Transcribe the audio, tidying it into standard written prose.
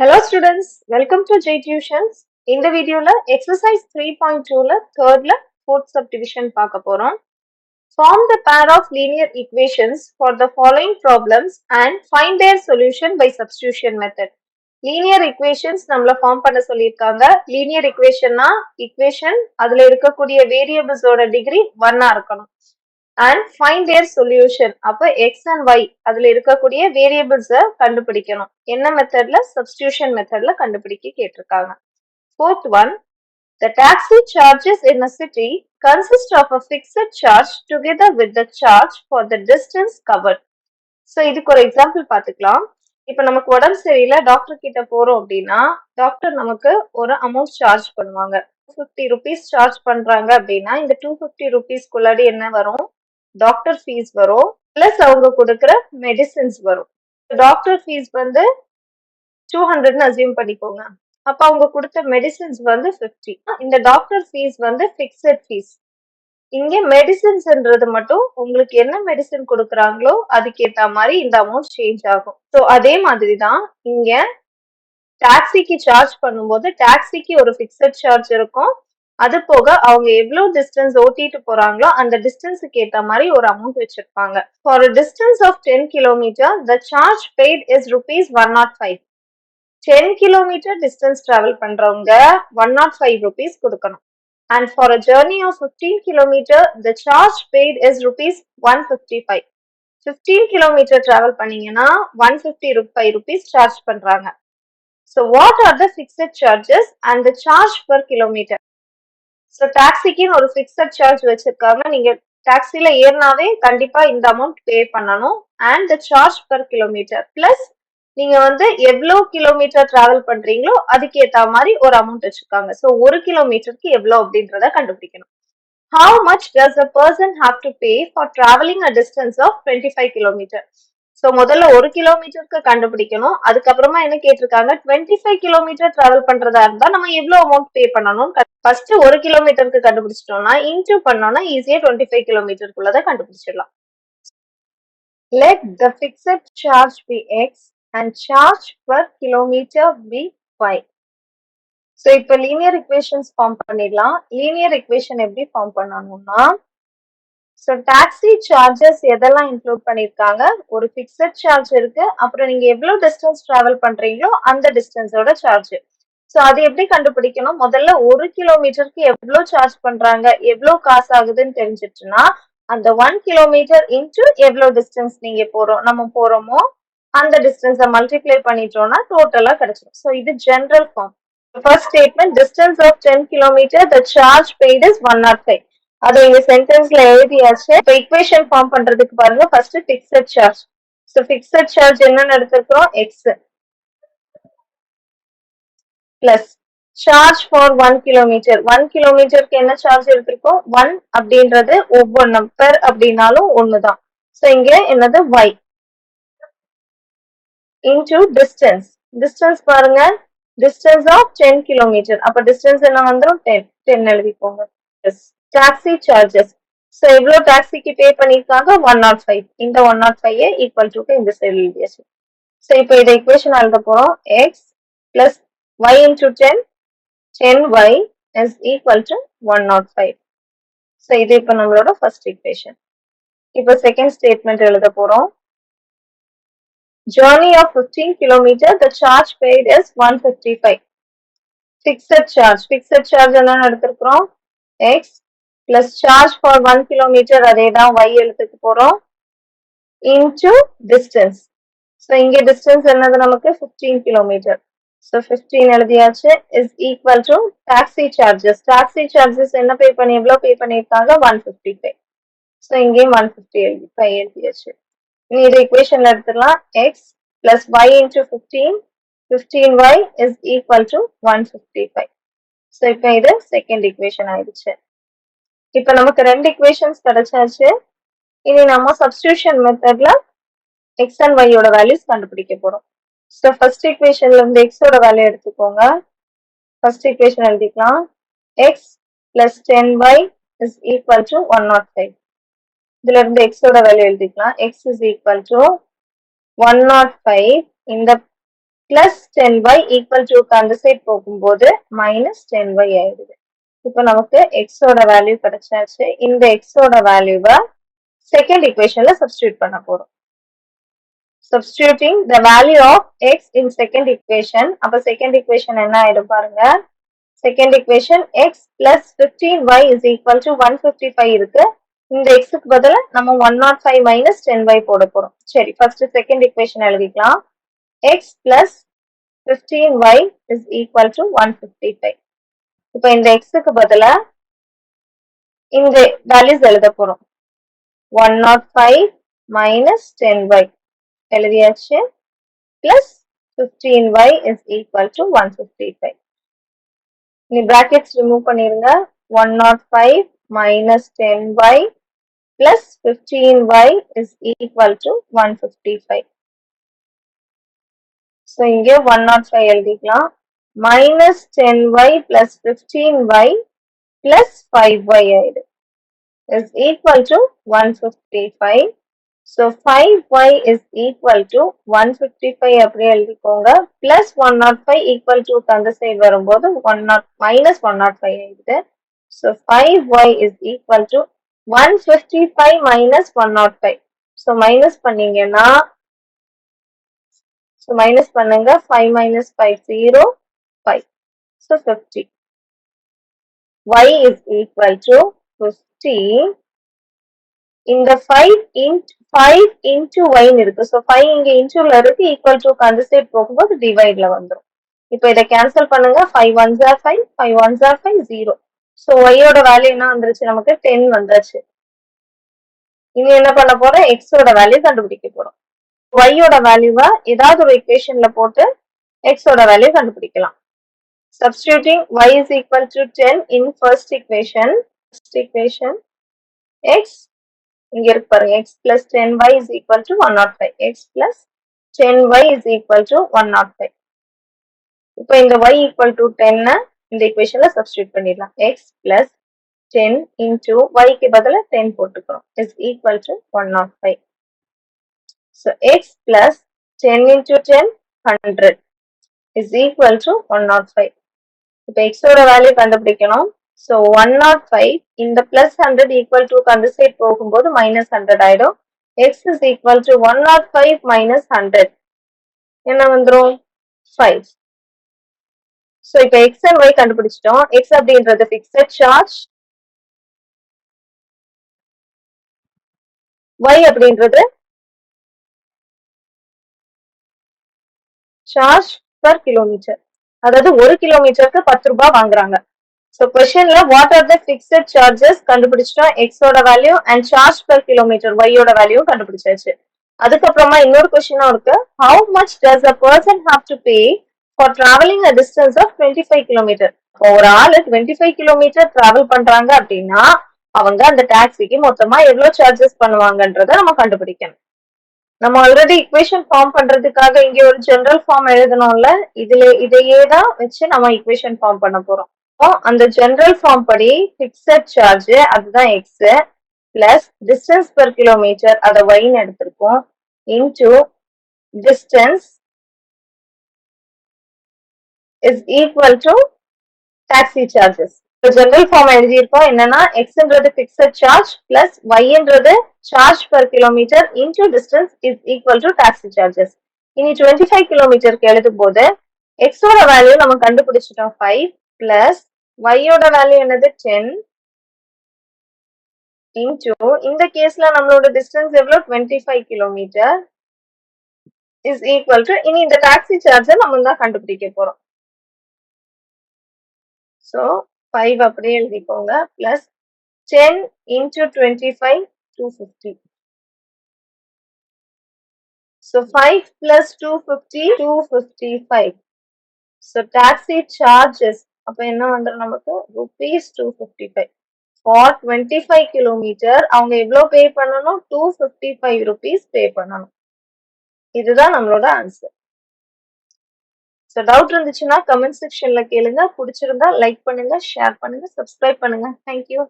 Hello students, welcome to J Tuitions. இந்த வீடியோல exercise 3.2ல thirdல fourth subdivision பார்க்க போறோம். Form the pair of linear equations for the following problems and find their solution by substitution method. Linear equations நம்மள form பண்ண சொல்லியிருக்காங்க. Linear equationனா equation அதுல இருக்கக்கூடிய variables ஓட degree 1 இருக்கணும். And find their solution. அப்ப x and y அதுல இருக்கக்கூடிய variables கண்டுபிடிக்கணும். என்ன மெத்தட்ல? Substitution மெத்தட்ல கண்டுபிடிக்க கேட்டிருக்காங்க. Fourth one, the taxi charges in a city consist of a fixed charge together with the charge for the distance covered. So இதுக்கு ஒரு எக்ஸாம்பிள் பார்த்துக்கலாம். இப்ப நமக்கு உடம்பு சரியில்லை டாக்டர் கிட்ட போறோம் அப்படின்னா டாக்டர் நமக்கு ஒரு அமௌண்ட் சார்ஜ் பண்ணுவாங்க. 250 rupees சார்ஜ் பண்றாங்க அப்படின்னா இந்த 250 rupeesக்குள்ளாடி என்ன வரும்? டாக்டர் ஃபீஸ் வரும் பிளஸ் அவங்க கொடுக்குற மெடிசின்ஸ் வரும். டாக்டர் ஃபீஸ் வந்து 200ன்னு அசியூம் பண்ணிக்கோங்க. அப்ப அவங்க கொடுத்த மெடிசின்ஸ் வந்து 50. இந்த டாக்டர் ஃபீஸ் வந்து ஃபிக்ஸட் ஃபீஸ். இங்க மெடிசின்ஸ்ன்றது மட்டும் உங்களுக்கு என்ன மெடிசின் கொடுக்குறாங்களோ அதுக்கேத்த மாதிரி இந்த அமௌண்ட் சேஞ்ச் ஆகும். ஸோ அதே மாதிரி தான் இங்க டாக்ஸிக்கு சார்ஜ் பண்ணும்போது டாக்ஸிக்கு ஒரு ஃபிக்ஸட் சார்ஜ் இருக்கும். அது போக அவங்க எவ்வளவு டிஸ்டன்ஸ் ஓட்டிட்டு போறாங்களோ அந்த டிஸ்டன்ஸுக்கு ஏத்த மாதிரி ஒரு அமௌண்ட் வச்சிருப்பாங்க. For a distance of 10 km the charge paid is rupees 105. 10 km distance travel பண்றவங்க 105 rupees கொடுக்கணும். And for a journey of 15 km the charge paid is rupees 155. 15 km travel பண்ணீங்கன்னா 155 rupees charge பண்றாங்க. So what are the fixed charges and the charge per kilometer? So டாக்ஸிக்குன்னு ஒரு fixed charge வச்சிருக்காங்க. நீங்க டாக்ஸில ஏறினாவே கண்டிப்பா இந்த அமௌண்ட் பே பண்ணணும். And the charge per kilometre plus நீங்க வந்து எவ்வளவு கிலோமீட்டர் டிராவல் பண்றீங்களோ அதுக்கு ஏத்த மாதிரி ஒரு அமௌண்ட் வச்சிருக்காங்க. ஸோ ஒரு கிலோமீட்டருக்கு எவ்வளவு அப்படின்றத கண்டுபிடிக்கணும். How much does a person have to pay for traveling a distance of 25 kilometers? So முதல்ல ஒரு கிலோமீட்டருக்கு கண்டுபிடிக்கணும். அதுக்கப்புறமா என்ன கேட்டிருக்காங்க? 25 கிலோமீட்டர் டிராவல் பண்றதா இருந்தா நம்ம எவ்வளவு அமௌண்ட் பே பண்ணணும்? ஃபர்ஸ்ட் ஒரு கிலோமீட்டருக்கு கண்டுபிடிச்சிட்டோம்னா இன்டூ பண்ணோம்னா ஈஸியா 25 கிலோமீட்டருக்குள்ளதை கண்டுபிடிச்சிடலாம். Let the fixed charge be x and charge per kilometer be y. So இப்போ லீனியர் இக்குவேஷன்ஸ் ஃபார்ம் பண்ணிடலாம். லீனியர் இக்குவேஷன் எப்படி ஃபார்ம் பண்ணணும்னா ஸோ டாக்ஸி சார்ஜஸ் எதெல்லாம் இன்க்ளூட் பண்ணியிருக்காங்க? ஒரு ஃபிக்ஸட் சார்ஜ் இருக்கு. அப்புறம் நீங்க எவ்வளவு டிஸ்டன்ஸ் டிராவல் பண்றீங்களோ அந்த டிஸ்டன்ஸோட சார்ஜ். ஸோ அது எப்படி கண்டுபிடிக்கணும்? முதல்ல ஒரு கிலோமீட்டருக்கு எவ்வளவு சார்ஜ் பண்றாங்க, எவ்வளவு காசு ஆகுதுன்னு தெரிஞ்சிச்சுன்னா அந்த 1 கிலோமீட்டர் இன்டூ எவ்வளவு டிஸ்டன்ஸ் நம்ம போறோமோ அந்த டிஸ்டன்ஸை மல்டிப்ளை பண்ணிட்டோம்னா டோட்டலா கிடைச்சிடும். ஸோ இது general form. First statement, distance of 10 kilometre the charge paid is 105. அதை இங்க சென்டென்ஸ்ல எழுதியாச்சு. இப்போ இக்குவேஷன் ஃபார்ம் பண்றதுக்கு பாருங்க. First fixed charge. So fixed charge என்னன்னு எடுத்துக்கிறோம்? X plus charge for 1 kilometre. 1 கிலோமீட்டருக்கு என்ன சார்ஜ் எடுத்திருக்கோம்? 1 அப்படின்றது ஒவ்வொன்றும் பெர் அப்படின்னாலும் ஒண்ணுதான். ஸோ இங்க என்னது? y into distance. டிஸ்டன்ஸ் பாருங்க, டிஸ்டன்ஸ் ஆஃப் 10 கிலோமீட்டர். அப்ப டிஸ்டன்ஸ் என்ன வந்துடும்? 10 எழுதிக்கோங்க. Taxi charges. ஸோ எவ்வளவு டாக்ஸிக்கு பே பண்ணிருக்காங்க? 105. இந்த 105 ஈக்குவல் டு இந்த சைடு எழுதியாச்சு. ஸோ இப்போ இதை இக்குவேஷன் எழுத போறோம். X plus y into 10, 10y is equal to 105. So இது இப்போ நம்மளோட first equation. இப்போ second statement எழுத போறோம். Journey of 15 km, the charge paid is 155. Fixed charge. Fixed charge என்னன்னு எடுத்துக்கிறோம்? x plus charge for 1 km அதேதான் y எழுத்துக்கு போறோம் into distance. So இங்க distance என்னது நமக்கு? 15 km. So 15 எழுதியாச்சு is equal to taxi charges. Taxi charges என்ன பே பண்ணி எவ்வளவு பே பண்ணிருக்காங்க? 155. So இங்கேயும் 155 எழுதியாச்சு. இனி இது equationல எடுத்துடலாம். x plus y into 15, 15y is equal to 155. So இப்போ இது second equation ஆயிடுச்சு. இப்போ நமக்கு ரெண்டு equations கிடைச்சாச்சு. இனி நம்ம substitution methodல x and y ஓட values கண்டுபிடிக்க போறோம். So first equationல இருந்து x ஓட வேல்யூ எடுத்துக்கோங்க. first equation எழுதிக்கலாம். x plus 10y is equal to 105. இதுல இருந்து x ஓட வேல்யூ எழுதிக்கலாம். x is equal to 105 இந்த பிளஸ் 10y ஈக்குவல் டு அந்த சைட் போகும்போது மைனஸ் 10y ஆயிடுது. இப்போ நமக்கு எக்ஸோட வேல்யூ கிடைச்சாச்சு. இந்த எக்ஸோட வேல்யூவை செகண்ட் ஈக்குவேஷன்ல சப்ஸ்டியூட் பண்ண போறோம். Substituting the value of x in second equation. அப்ப second equation என்ன ஆயிடும் பாருங்க. Second equation x plus 15y is equal to 155 இருக்கு. இந்த x க்கு பதிலா நம்ம 105 minus 10y போட போறோம். சரி, first second equation எழுதிக்கலாம். x plus 15y is equal to 155. இப்போ இந்த x க்கு பதிலா இந்த values எழுத போறோம். 105 minus 10y எழுதியாச்சு. plus 15y is equal to 155. நீ brackets remove பண்ணிருங்க. 105 minus 10y plus 15y is equal to 155. So இங்கே 105 எழுதிக்கலாம். minus 10y plus 15y plus 5y ஆயிடு is equal to 155. So 5y is equal to 155 அப்படியே எழுதிக்கோங்க. plus 105 equal to அந்த side வரும்போது minus 105 ஆயிடுது. So 5y is equal to 155 minus 105. So minus பண்ணீங்கன்னா minus பண்ணுங்க. 5 minus 5 0 5. So 50. Y is equal to 50. இந்த 5 into y இருக்கு. So 5 இங்க இன்டூல இருக்கு, ஈக்குவல் டு அந்த சைடு போகும்போது டிவைட்ல வந்துரும். இப்போ இதை கேன்சல் பண்ணுங்க. 5 1s are 5, 5 1s are 5 0. So y ஓட வேல்யூ என்ன வந்துருச்சு நமக்கு 10 வந்தாச்சு. இனி என்ன பண்ண போறோம்? x ஓட வேல்யூ கண்டுபிடிக்க போறோம். y ஓட வேல்யூவை ஏதாவது ஒரு ஈக்குவேஷன்ல போட்டு x ஓட வேல்யூ கண்டுபிடிக்கலாம். Substituting y is equal to 10 in first equation. X இங்க இருக்கு பாருங்க. x plus 10y is equal to 105. x plus 10y is equal to 105. இப்போ இந்த y equal to 10 இந்த equationல substitute பண்ணிடலாம். x plus 10 into y க்கு பதிலா 10 போட்டுக்கிறோம் is equal to 105. So x plus 10 into 10 100 is equal to 105. இப்போ x ஓட value கண்டுபிடிக்கணும். So 105 இந்த plus 100 equal to அந்த சைடு போகும்போது minus 100 ஆயிடும். x is equal to 105 minus 100 என்ன வந்துரும்? 5. So இப்போ x and y கண்டுபிடிச்சிட்டோம். x அப்படின்றது fixed charge, y அப்படின்றது charge per kilometer. அதாவது 1 கிலோமீட்டருக்கு 10 ரூபாய் வாங்குறாங்க. So questionல what are the fixed charges கண்டுபிடிச்சிட்டோம். x ஓட value and charge per kilometer y ஓட வேல்யூ கண்டுபிடிச்சாச்சு. அதுக்கப்புறமா இன்னொரு கொஸ்டினும் இருக்கு. How much does a person have to pay for traveling a distance of 25 kilometer? ஒரு ஆளு 25 கிலோமீட்டர் டிராவல் பண்றாங்க அப்படின்னா அவங்க அந்த டாக்ஸிக்கு மொத்தமா எவ்வளவு சார்ஜஸ் பண்ணுவாங்கன்றத நம்ம கண்டுபிடிக்கணும். நம்ம ஆல்ரெடி இக்குவேஷன் ஃபார்ம் பண்றதுக்காக இங்க ஒரு ஜெனரல் ஃபார்ம் எழுதணும்ல, இதையே தான் வச்சு நம்ம இக்குவேஷன் ஃபார்ம் பண்ண போறோம். அந்த ஜெனரல் ஃபார்ம் படி பிக்சட் சார்ஜ் அதுதான் x plus distance per kilometre அதை ஒய்ன்னு எடுத்திருக்கோம் into distance is equal to taxi charges. General form எழுதியிருக்கோம். என்னன்னா எக்ஸ்ன்றது பிக்சட் சார்ஜ் பிளஸ் ஒய்ன்றது charge per kilometre into distance is equal to taxi charges. இனி 25 கிலோமீட்டருக்கு எழுதும் போது எக்ஸோட வேல்யூ நம்ம கண்டுபிடிச்சிட்டோம் 5 பிளஸ் ஒய்யோட வேல்யூ என்னது 10 இன்டு இந்த கேஸ்ல நம்மளோட டிஸ்டன்ஸ் எவ்வளவு 25 கிலோமீட்டர் இஸ் ஈக்குவல் டு இனி இந்த டாக்ஸி சார்ஜை நம்ம தான் கண்டுபிடிக்க போறோம். ஸோ 5 அப்படியே எழுதிக்கோங்க plus 10 into 25 250. So 5 plus 250 255. So taxi charges அப்ப என்ன வந்துரும் நமக்கு rupees 255 for 25 கிலோமீட்டர் அவங்க எவ்வளவு பே பண்ணணும் 255 rupees பே பண்ணணும். இதுதான் நம்மளோட ஆன்சர். ஸோ டவுட் இருந்துச்சுன்னா கமெண்ட் செக்ஷன்ல கேளுங்க. பிடிச்சிருந்தா லைக் பண்ணுங்க, ஷேர் பண்ணுங்க, சப்ஸ்கிரைப் பண்ணுங்க. தேங்க்யூ.